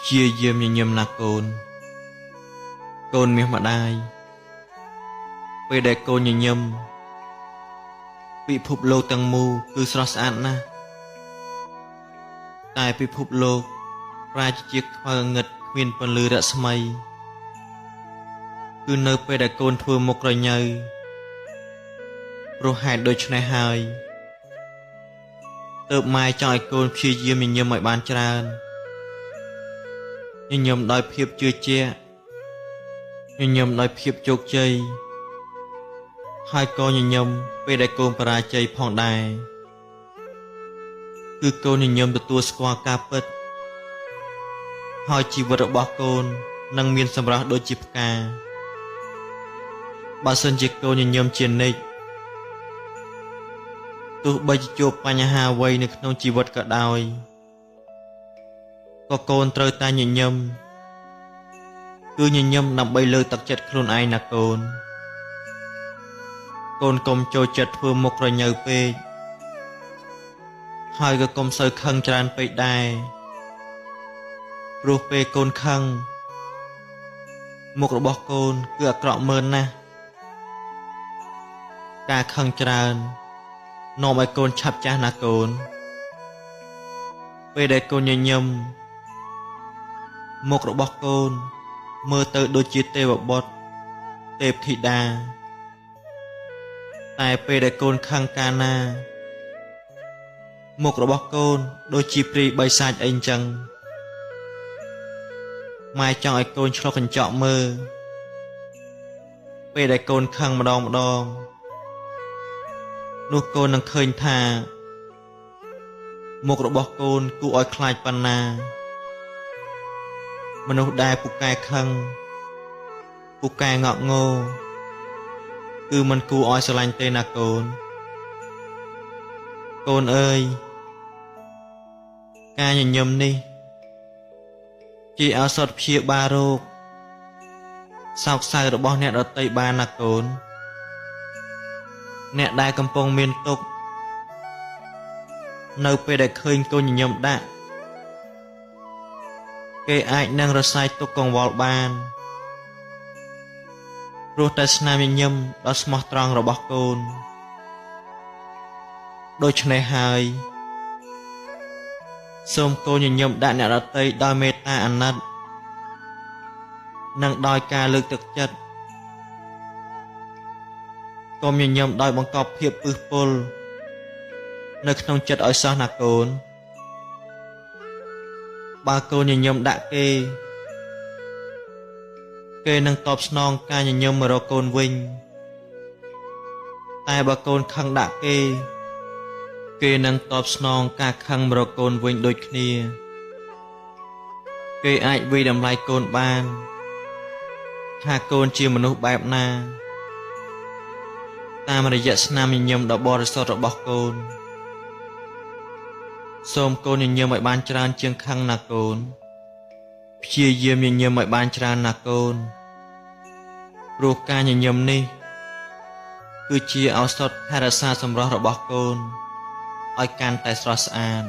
ព្យាយាមញញឹមណាកូនមាសម្ដាយពេលដែលកូនញញឹមពិភពលោកទាំងមូលគឺស្រស់ស្អាតណាស់តែពិភពលោកប្រែជាខ្មៅងឹតគ្មានពន្លឺរស្មីគឺនៅពេលដែលកូនធ្វើមុខក្រញ៉ៅព្រោះហេតុដូច្នេះហើយទើបម៉ែចង់ឲ្យកូនព្យាយាមញញឹមឲ្យបានច្រើនញញឹមដោយភាពជឿជាក់ញញឹមដោយភាពជោគជ័យហើយក៏ញញឹមពេលដែលកូនបរាជ័យផងដែរគឺកូនញញឹមទទួលស្គាល់ការពិតហើយជីវិតរបស់កូននឹងមានសម្រស់ដូចជាផ្កាបើសិនជាកូនញញឹមជានិច្ចទោះបីជាជួបបញ្ហាអ្វីនៅក្នុងជីវិតក៏ដោយក៏កូនត្រូវតែញញឹមគឺញញឹមដើម្បីលើកទឹកចិត្តខ្លួនឯងណាកូនកូនកុំចូលចិត្តធ្វើមុខក្រញ៉ៅពេកហើយក៏កុំសូវខឹងច្រើនពេកដែរព្រោះពេលកូនខឹងមុខរបស់កូនគឺអាក្រក់មើលណាស់ការខឹងច្រើននាំឲ្យកូនឆាប់ចាស់ណាកូនពេលដែលកូនញញឹមមុខរបស់កូនមើលទៅដូចជាទេវបុត្រទេពធីតាតែពេលដែលកូនខឹងកាលណាមុខរបស់កូនដូចជាព្រាយបិសាចអីអញ្ចឹងម៉ែចង់ឲ្យកូនឆ្លុះកញ្ចក់មើលពេលដែលកូនខឹងម្ដងនោះកូននឹងឃើញថាមុខរបស់កូនគួរឲ្យខ្លាចប៉ុណ្ណាមនុស្សដែលពូកែខឹងពូកែងក់ងល់គឺមិនគួរឲ្យស្រឡាញ់ទេណាកូនកូនអើយការញញឹមនេះជាឱសថព្យាបាលរោគសោកសៅរបស់អ្នកដទៃបានណាកូនអ្នកដែលកំពុងមានទុក្ខនៅពេលដែលឃើញកូនញញឹមដាក់គេអាចនឹងរសាយទុក្ខកង្វល់បានព្រោះតែស្នាមញញឹមដ៏ស្មោះត្រង់របស់កូនដូច្នេះហើយសូមកូនញញឹមដាក់អ្នកដទៃដោយមេត្តាអាណិតនិងដោយការលើកទឹកចិត្តកុំញញឹមដោយបង្កប់ភាពពឹសពុលនៅក្នុងចិត្តឲ្យសោះណាកូនបើកូនញញឹមដាក់គេនឹងតបស្នងការញញឹមមករកកូនវិញតែបើកូនខឹងដាក់គេនឹងតបស្នងការខឹងមករកកូនវិញដូចគ្នាគេអាចវិយតម្លៃកូនបានថាកូនជាមនុស្សបែបណាតាមរយៈស្នាមញញឹមដ៏បរិសុទ្ធរបស់កូនសូមកូនញញឹមឲ្យបានច្រើនជាងខឹងណាកូនព្យាយាមញញឹមឲ្យបានច្រើនណាកូនព្រោះការញញឹមនេះគឺជាឱសថថែរក្សាសម្រស់របស់កូនឲ្យកាន់តែស្រស់ស្អាត